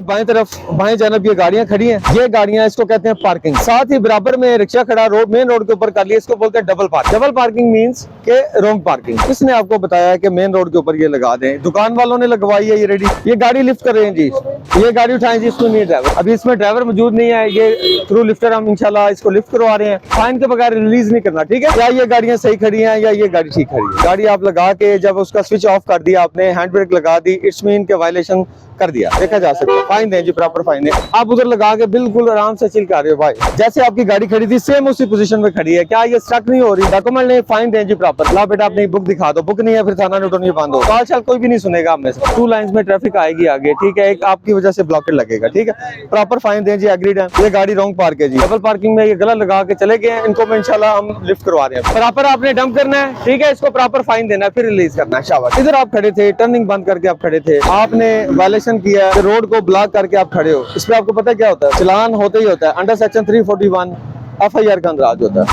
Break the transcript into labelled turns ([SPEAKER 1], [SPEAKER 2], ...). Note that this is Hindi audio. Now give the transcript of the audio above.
[SPEAKER 1] बाएं तरफ बाएं जानब ये गाड़ियां खड़ी हैं, ये गाड़ियां इसको कहते हैं पार्किंग। साथ ही बराबर में रिक्शा खड़ा मेन रोड के ऊपर कर लिया, इसको बोलते हैं double parking. Double parking means के रॉन्ग पार्किंग। किसने आपको बताया है कि मेन रोड के ऊपर ये लगा दें? दुकान वालों ने लगवाई है ये रेडी। ये गाड़ी लिफ्ट कर रहे हैं जी, ये गाड़ी उठाएं जी, इसमें नहीं ड्राइवर, अभी इसमें ड्राइवर मौजूद नहीं है। ये थ्रू लिफ्टर हम इंशाल्लाह इसको लिफ्ट करवा रहे हैं, फाइन के बगैर रिलीज नहीं करना, ठीक है? या ये गाड़ियां सही खड़ी हैं या ये गाड़ी ठीक खड़ी है। गाड़ी आप लगा के जब उसका स्विच ऑफ कर दिया आपने, हैंड ब्रेक लगा दी, इट्स मीन के वायलेशन कर दिया, देखा जा सकता है, फाइन दें जी, प्रॉपर फाइन है। आप उधर लगा के बिल्कुल आराम से चिल कर रहे हो भाई, जैसे आपकी गाड़ी खड़ी थी सेम उसी पोजीशन में खड़ी है, क्या ये स्टक नहीं हो रही? डॉक्यूमेंट नहीं, फाइन दें जी प्रॉपर। ला बेटा अपनी बुक दिखा दो, बुक नहीं है फिर थाना नोट नहीं बंद हो, कॉल शाल कोई भी नहीं सुनेगा आप में से। 2 लाइन्स में ट्रैफिक आएगी आगे, ठीक है, एक आपकी वजह से ब्लॉकेट लगेगा, ठीक है, प्रॉपर फाइन दें जी, एग्रीड है। ये गाड़ी रॉन्ग पार्क है जी, डबल पार्किंग में ये गलत लगा के चले गए हैं, इनको इंशाल्लाह हम लिफ्ट करवा रहे हैं। प्रॉपर आपने डंप करना है, ठीक है, इसको प्रॉपर फाइन देना है, फिर रिलीज करना है। शाबाश। इधर आप खड़े थे, टर्निंग बंद करके आप खड़े थे, आपने वायलेशन किया, रोड को ब्लॉक करके आप खड़े हो, इस पे आपको पता क्या होता है? चलान होता ही होता है, अंडर सेक्शन 341 FIR का अंदराज होता है।